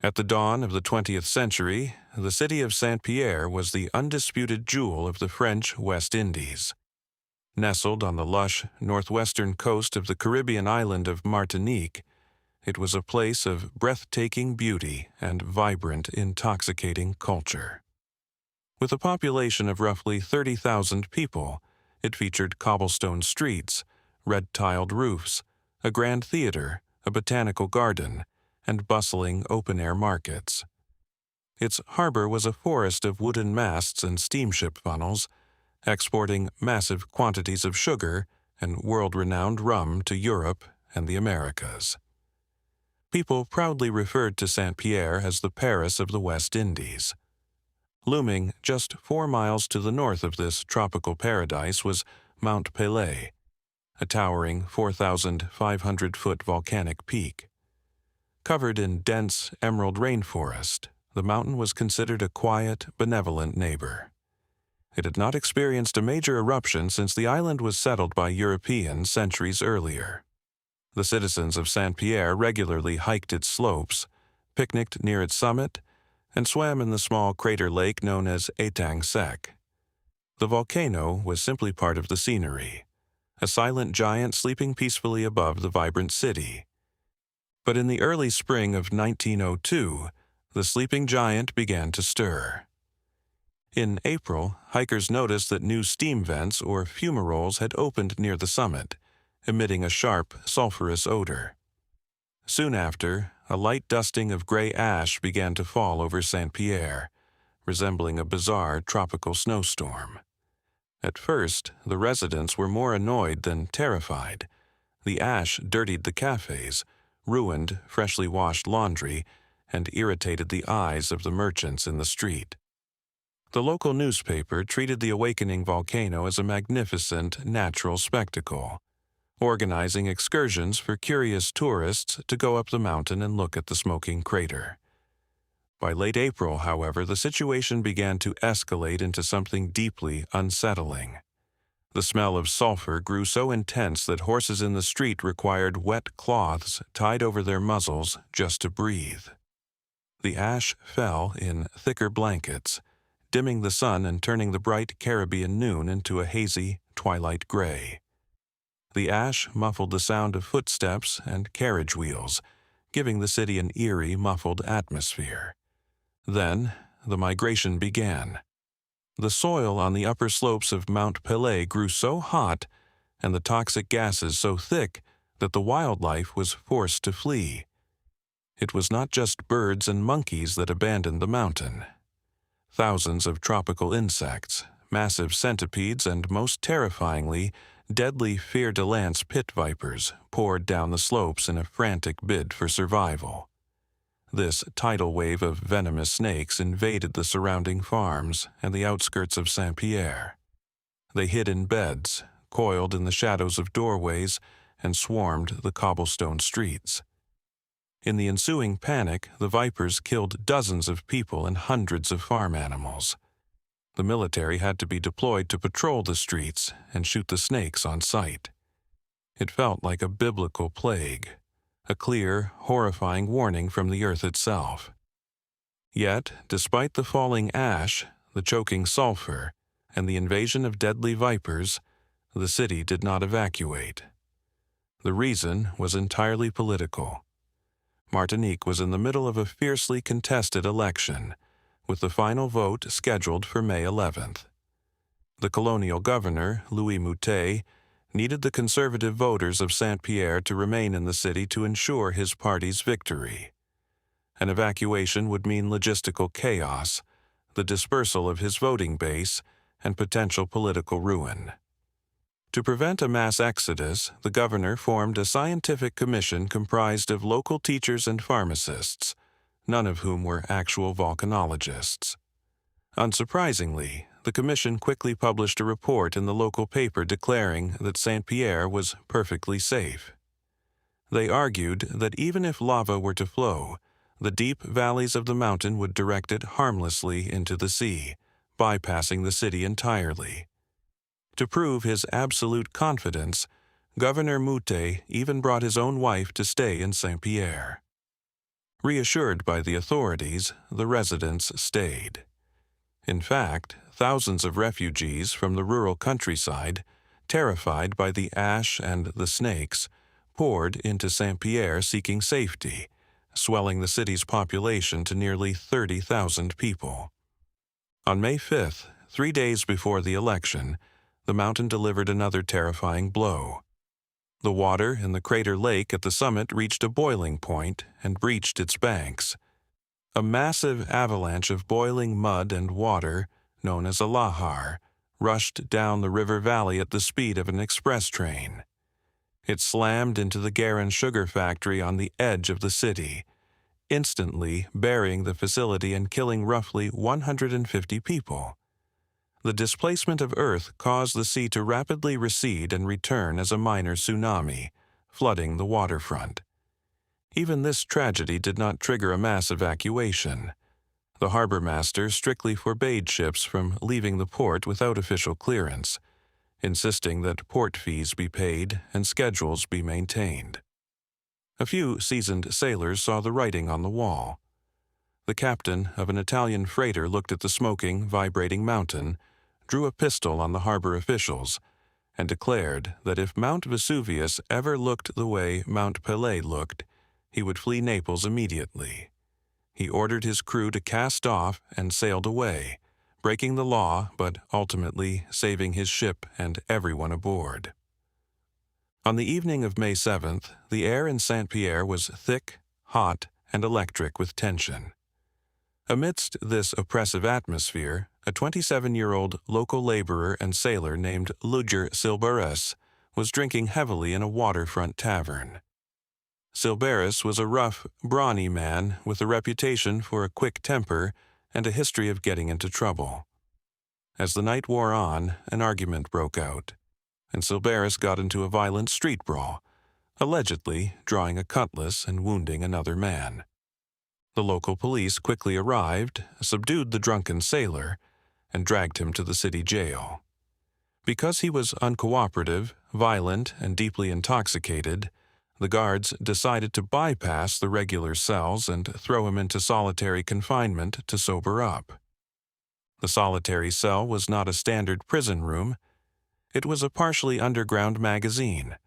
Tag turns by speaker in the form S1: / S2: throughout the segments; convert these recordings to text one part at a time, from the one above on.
S1: At the dawn of the 20th century, the city of Saint-Pierre was the undisputed jewel of the French West Indies. Nestled on the lush northwestern coast of the Caribbean island of Martinique, it was a place of breathtaking beauty and vibrant, intoxicating culture. With a population of roughly 30,000 people, it featured cobblestone streets, red-tiled roofs, a grand theater, a botanical garden, and bustling open-air markets. Its harbor was a forest of wooden masts and steamship funnels, exporting massive quantities of sugar and world-renowned rum to Europe and the Americas. People proudly referred to Saint-Pierre as the Paris of the West Indies. Looming just 4 miles to the north of this tropical paradise was Mount Pelée, a towering 4,500-foot volcanic peak. Covered in dense emerald rainforest, the mountain was considered a quiet, benevolent neighbor. It had not experienced a major eruption since the island was settled by Europeans centuries earlier. The citizens of Saint-Pierre regularly hiked its slopes, picnicked near its summit, and swam in the small crater lake known as Étang Sec. The volcano was simply part of the scenery, a silent giant sleeping peacefully above the vibrant city. But in the early spring of 1902, the sleeping giant began to stir. In April, hikers noticed that new steam vents or fumaroles had opened near the summit, emitting a sharp, sulfurous odor. Soon after, a light dusting of gray ash began to fall over Saint-Pierre, resembling a bizarre tropical snowstorm. At first, the residents were more annoyed than terrified. The ash dirtied the cafes, ruined freshly washed laundry, and irritated the eyes of the merchants in the street. The local newspaper treated the awakening volcano as a magnificent natural spectacle, organizing excursions for curious tourists to go up the mountain and look at the smoking crater. By late April, however, the situation began to escalate into something deeply unsettling. The smell of sulfur grew so intense that horses in the street required wet cloths tied over their muzzles just to breathe. The ash fell in thicker blankets, dimming the sun and turning the bright Caribbean noon into a hazy, twilight gray. The ash muffled the sound of footsteps and carriage wheels, giving the city an eerie, muffled atmosphere. Then, the migration began. The soil on the upper slopes of Mount Pelée grew so hot and the toxic gases so thick that the wildlife was forced to flee. It was not just birds and monkeys that abandoned the mountain. Thousands of tropical insects, massive centipedes, and most terrifyingly, deadly fer-de-lance pit vipers poured down the slopes in a frantic bid for survival. This tidal wave of venomous snakes invaded the surrounding farms and the outskirts of Saint-Pierre. They hid in beds, coiled in the shadows of doorways, and swarmed the cobblestone streets. In the ensuing panic, the vipers killed dozens of people and hundreds of farm animals. The military had to be deployed to patrol the streets and shoot the snakes on sight. It felt like a biblical plague, a clear, horrifying warning from the earth itself. Yet, despite the falling ash, the choking sulfur, and the invasion of deadly vipers, the city did not evacuate. The reason was entirely political. Martinique was in the middle of a fiercely contested election, with the final vote scheduled for May 11th. The colonial governor, Louis Moutet, needed the conservative voters of Saint-Pierre to remain in the city to ensure his party's victory. An evacuation would mean logistical chaos, the dispersal of his voting base, and potential political ruin. To prevent a mass exodus, the governor formed a scientific commission comprised of local teachers and pharmacists, none of whom were actual volcanologists. Unsurprisingly, the commission quickly published a report in the local paper declaring that Saint-Pierre was perfectly safe. They argued that even if lava were to flow, the deep valleys of the mountain would direct it harmlessly into the sea, bypassing the city entirely. To prove his absolute confidence, Governor Moutet even brought his own wife to stay in Saint-Pierre. Reassured by the authorities, the residents stayed. In fact, thousands of refugees from the rural countryside, terrified by the ash and the snakes, poured into Saint-Pierre seeking safety, swelling the city's population to nearly 30,000 people. On May 5th, 3 days before the election, the mountain delivered another terrifying blow. The water in the crater lake at the summit reached a boiling point and breached its banks. A massive avalanche of boiling mud and water, known as a lahar, rushed down the river valley at the speed of an express train. It slammed into the Garin sugar factory on the edge of the city, instantly burying the facility and killing roughly 150 people. The displacement of Earth caused the sea to rapidly recede and return as a minor tsunami, flooding the waterfront. Even this tragedy did not trigger a mass evacuation. The harbor master strictly forbade ships from leaving the port without official clearance, insisting that port fees be paid and schedules be maintained. A few seasoned sailors saw the writing on the wall. The captain of an Italian freighter looked at the smoking, vibrating mountain, drew a pistol on the harbor officials, and declared that if Mount Vesuvius ever looked the way Mount Pelée looked, he would flee Naples immediately. He ordered his crew to cast off and sailed away, breaking the law but ultimately saving his ship and everyone aboard. On the evening of May 7th, the air in Saint-Pierre was thick, hot, and electric with tension. Amidst this oppressive atmosphere, a 27-year-old local laborer and sailor named Ludger Sylbaris was drinking heavily in a waterfront tavern. Sylbaris was a rough, brawny man with a reputation for a quick temper and a history of getting into trouble. As the night wore on, an argument broke out, and Sylbaris got into a violent street brawl, allegedly drawing a cutlass and wounding another man. The local police quickly arrived, subdued the drunken sailor, and dragged him to the city jail. Because he was uncooperative, violent, and deeply intoxicated, the guards decided to bypass the regular cells and throw him into solitary confinement to sober up. The solitary cell was not a standard prison room. It was a partially underground magazine,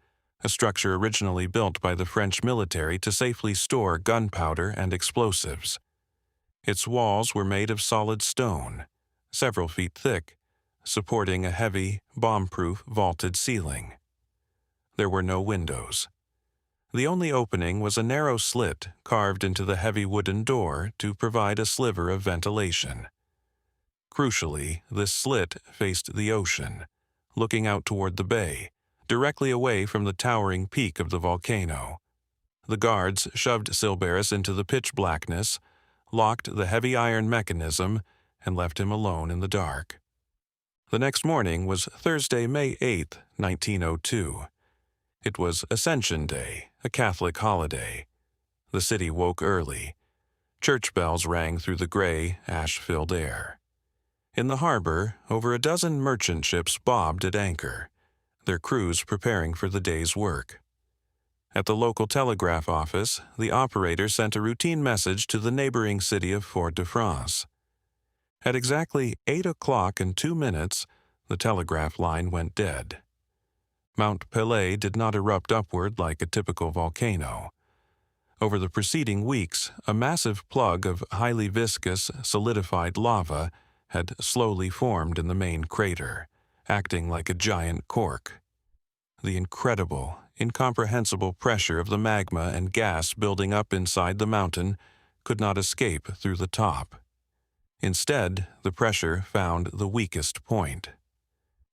S1: a structure originally built by the French military to safely store gunpowder and explosives. Its walls were made of solid stone, several feet thick, supporting a heavy, bomb-proof vaulted ceiling. There were no windows. The only opening was a narrow slit carved into the heavy wooden door to provide a sliver of ventilation. Crucially, this slit faced the ocean, looking out toward the bay, directly away from the towering peak of the volcano. The guards shoved Sylbaris into the pitch blackness, locked the heavy iron mechanism, and left him alone in the dark. The next morning was Thursday, May 8, 1902. It was Ascension Day, a Catholic holiday. The city woke early. Church bells rang through the gray, ash-filled air. In the harbor, over a dozen merchant ships bobbed at anchor, their crews preparing for the day's work. At the local telegraph office, the operator sent a routine message to the neighboring city of Fort-de-France. At exactly 8:02, the telegraph line went dead. Mount Pelée did not erupt upward like a typical volcano. Over the preceding weeks, a massive plug of highly viscous, solidified lava had slowly formed in the main crater, acting like a giant cork. The incredible, incomprehensible pressure of the magma and gas building up inside the mountain could not escape through the top. Instead, the pressure found the weakest point.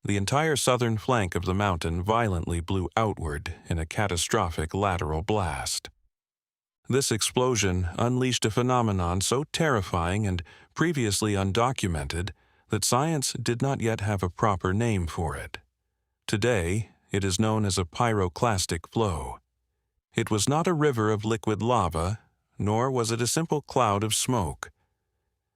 S1: The entire southern flank of the mountain violently blew outward in a catastrophic lateral blast. This explosion unleashed a phenomenon so terrifying and previously undocumented that science did not yet have a proper name for it. Today, it is known as a pyroclastic flow. It was not a river of liquid lava, nor was it a simple cloud of smoke.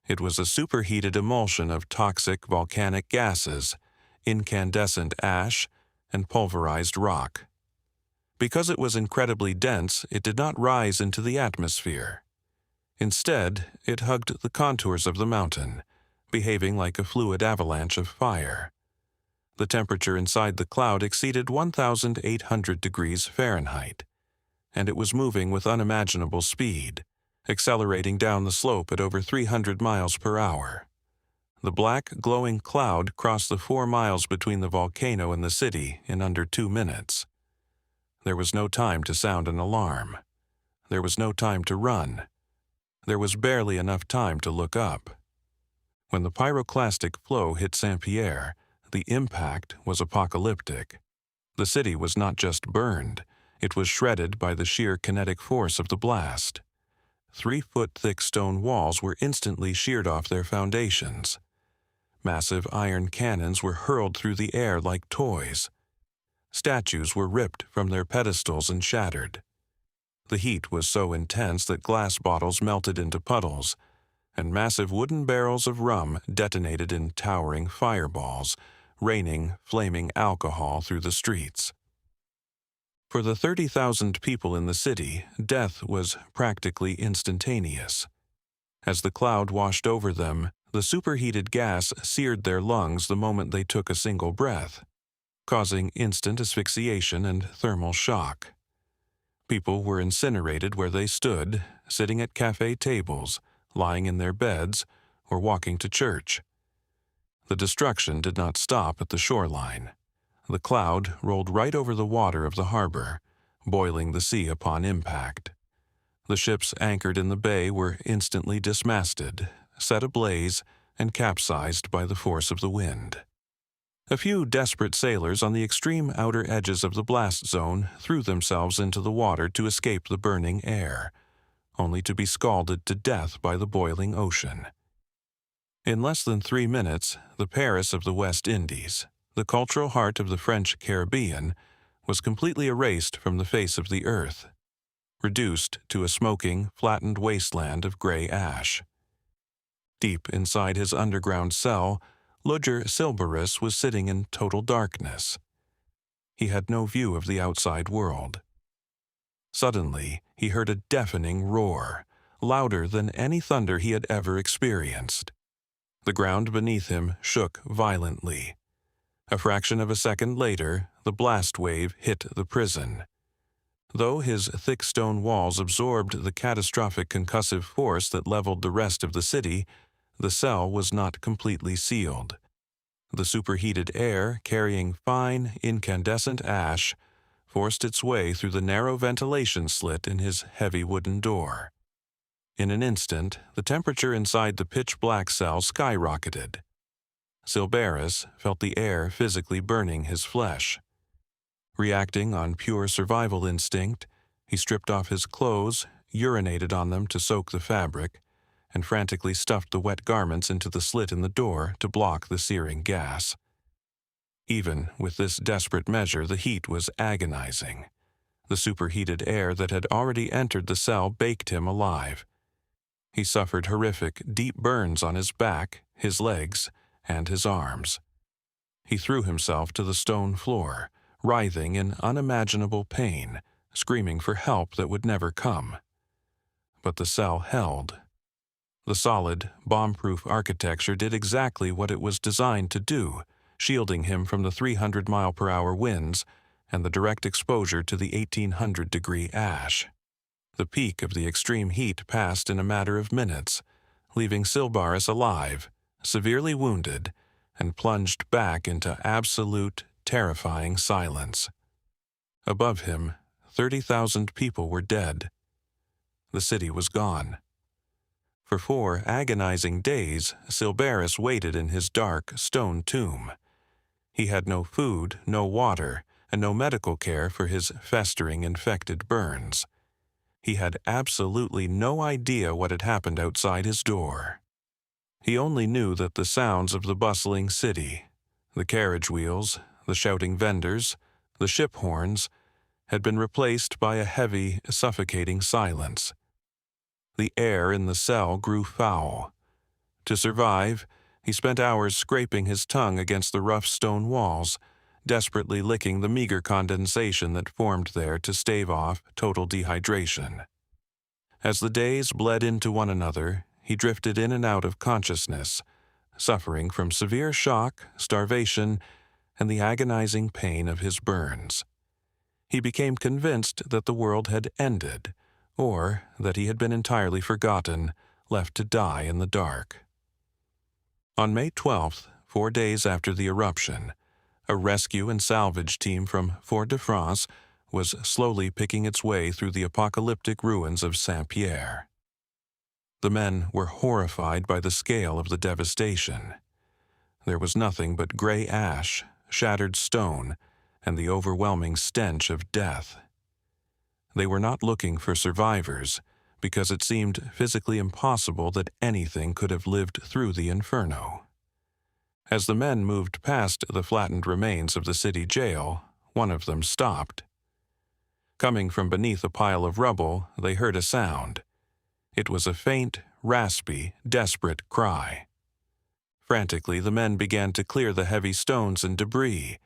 S1: It was a superheated emulsion of toxic volcanic gases, incandescent ash, and pulverized rock. Because it was incredibly dense, it did not rise into the atmosphere. Instead, it hugged the contours of the mountain, behaving like a fluid avalanche of fire. The temperature inside the cloud exceeded 1,800 degrees Fahrenheit, and it was moving with unimaginable speed, accelerating down the slope at over 300 miles per hour. The black, glowing cloud crossed the 4 miles between the volcano and the city in under 2 minutes. There was no time to sound an alarm. There was no time to run. There was barely enough time to look up. When the pyroclastic flow hit Saint-Pierre, the impact was apocalyptic. The city was not just burned, it was shredded by the sheer kinetic force of the blast. 3-foot-thick stone walls were instantly sheared off their foundations. Massive iron cannons were hurled through the air like toys. Statues were ripped from their pedestals and shattered. The heat was so intense that glass bottles melted into puddles, and massive wooden barrels of rum detonated in towering fireballs, raining flaming alcohol through the streets. For the 30,000 people in the city, death was practically instantaneous. As the cloud washed over them, the superheated gas seared their lungs the moment they took a single breath, causing instant asphyxiation and thermal shock. People were incinerated where they stood, sitting at cafe tables, lying in their beds, or walking to church. The destruction did not stop at the shoreline. The cloud rolled right over the water of the harbor, boiling the sea upon impact. The ships anchored in the bay were instantly dismasted, set ablaze, and capsized by the force of the wind. A few desperate sailors on the extreme outer edges of the blast zone threw themselves into the water to escape the burning air, only to be scalded to death by the boiling ocean. In less than 3 minutes, the Paris of the West Indies, the cultural heart of the French Caribbean, was completely erased from the face of the earth, reduced to a smoking, flattened wasteland of gray ash. Deep inside his underground cell, Ludger Sylbaris was sitting in total darkness. He had no view of the outside world. Suddenly, he heard a deafening roar, louder than any thunder he had ever experienced. The ground beneath him shook violently. A fraction of a second later, the blast wave hit the prison. Though his thick stone walls absorbed the catastrophic concussive force that leveled the rest of the city, the cell was not completely sealed. The superheated air, carrying fine, incandescent ash, forced its way through the narrow ventilation slit in his heavy wooden door. In an instant, the temperature inside the pitch-black cell skyrocketed. Sylbaris felt the air physically burning his flesh. Reacting on pure survival instinct, he stripped off his clothes, urinated on them to soak the fabric, and frantically stuffed the wet garments into the slit in the door to block the searing gas. Even with this desperate measure, the heat was agonizing. The superheated air that had already entered the cell baked him alive. He suffered horrific, deep burns on his back, his legs, and his arms. He threw himself to the stone floor, writhing in unimaginable pain, screaming for help that would never come. But the cell held. The solid, bomb-proof architecture did exactly what it was designed to do, shielding him from the 300-mile-per-hour winds and the direct exposure to the 1,800-degree ash. The peak of the extreme heat passed in a matter of minutes, leaving Sylbaris alive, severely wounded, and plunged back into absolute, terrifying silence. Above him, 30,000 people were dead. The city was gone. For 4 agonizing days, Sylbaris waited in his dark, stone tomb. He had no food, no water, and no medical care for his festering, infected burns. He had absolutely no idea what had happened outside his door. He only knew that the sounds of the bustling city, the carriage wheels, the shouting vendors, the ship horns, had been replaced by a heavy, suffocating silence. The air in the cell grew foul. To survive, he spent hours scraping his tongue against the rough stone walls, desperately licking the meager condensation that formed there to stave off total dehydration. As the days bled into one another, he drifted in and out of consciousness, suffering from severe shock, starvation, and the agonizing pain of his burns. He became convinced that the world had ended, or that he had been entirely forgotten, left to die in the dark. On May 12th, 4 days after the eruption, a rescue and salvage team from Fort-de-France was slowly picking its way through the apocalyptic ruins of Saint-Pierre. The men were horrified by the scale of the devastation. There was nothing but gray ash, shattered stone, and the overwhelming stench of death. They were not looking for survivors, because it seemed physically impossible that anything could have lived through the inferno. As the men moved past the flattened remains of the city jail, one of them stopped. Coming from beneath a pile of rubble, they heard a sound. It was a faint, raspy, desperate cry. Frantically, the men began to clear the heavy stones and debris.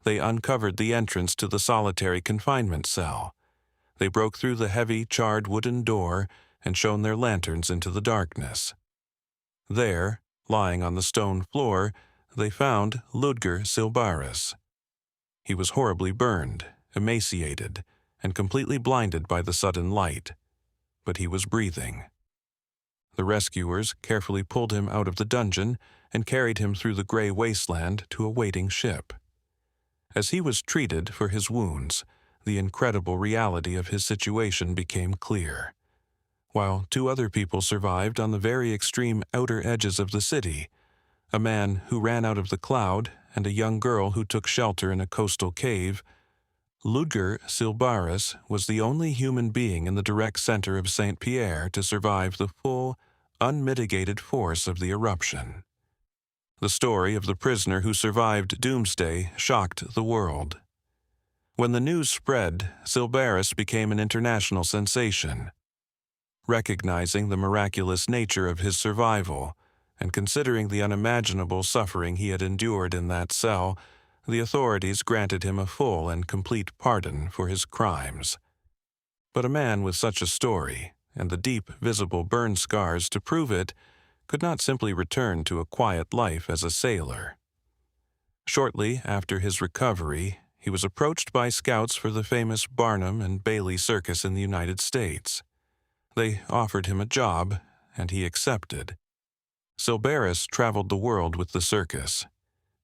S1: They uncovered the entrance to the solitary confinement cell. They broke through the heavy, charred wooden door and shone their lanterns into the darkness. There, lying on the stone floor, they found Ludger Sylbaris. He was horribly burned, emaciated, and completely blinded by the sudden light, but he was breathing. The rescuers carefully pulled him out of the dungeon and carried him through the gray wasteland to a waiting ship. As he was treated for his wounds, the incredible reality of his situation became clear. While 2 other people survived on the very extreme outer edges of the city, a man who ran out of the cloud and a young girl who took shelter in a coastal cave, Ludger Sylbaris was the only human being in the direct center of Saint-Pierre to survive the full, unmitigated force of the eruption. The story of the prisoner who survived doomsday shocked the world. When the news spread, Sylbaris became an international sensation. Recognizing the miraculous nature of his survival, and considering the unimaginable suffering he had endured in that cell, the authorities granted him a full and complete pardon for his crimes. But a man with such a story, and the deep, visible burn scars to prove it, could not simply return to a quiet life as a sailor. Shortly after his recovery, he was approached by scouts for the famous Barnum and Bailey Circus in the United States. They offered him a job, and he accepted. Sylbaris traveled the world with the circus.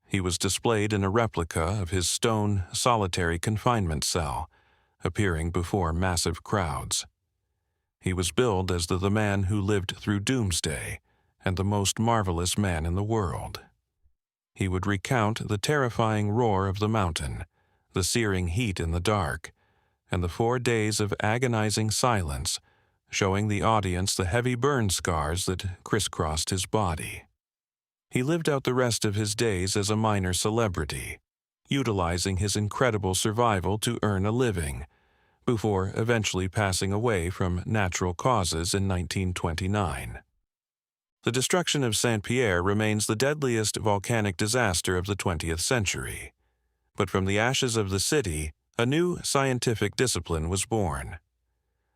S1: He was displayed in a replica of his stone solitary confinement cell, appearing before massive crowds. He was billed as the man who lived through doomsday and the most marvelous man in the world. He would recount the terrifying roar of the mountain, the searing heat in the dark, and the 4 days of agonizing silence, showing the audience the heavy burn scars that crisscrossed his body. He lived out the rest of his days as a minor celebrity, utilizing his incredible survival to earn a living, before eventually passing away from natural causes in 1929. The destruction of Saint-Pierre remains the deadliest volcanic disaster of the 20th century. But from the ashes of the city, a new scientific discipline was born.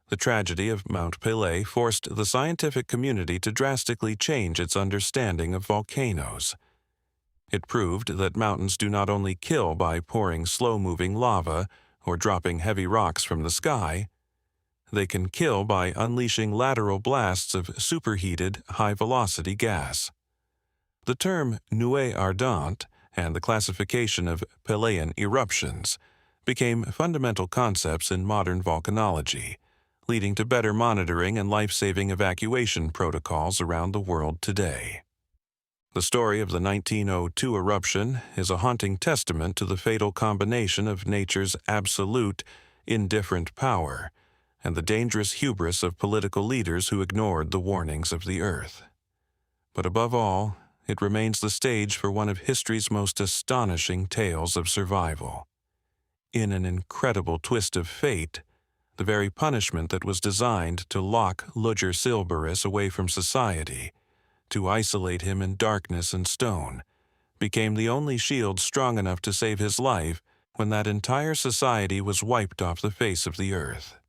S1: The tragedy of Mount Pelée forced the scientific community to drastically change its understanding of volcanoes. It proved that mountains do not only kill by pouring slow-moving lava or dropping heavy rocks from the sky, they can kill by unleashing lateral blasts of superheated, high-velocity gas. The term nuée ardente and the classification of Peléan eruptions became fundamental concepts in modern volcanology, leading to better monitoring and life-saving evacuation protocols around the world today. The story of the 1902 eruption is a haunting testament to the fatal combination of nature's absolute, indifferent power and the dangerous hubris of political leaders who ignored the warnings of the Earth. But above all, it remains the stage for one of history's most astonishing tales of survival. In an incredible twist of fate, the very punishment that was designed to lock Ludger Sylbaris away from society, to isolate him in darkness and stone, became the only shield strong enough to save his life when that entire society was wiped off the face of the earth.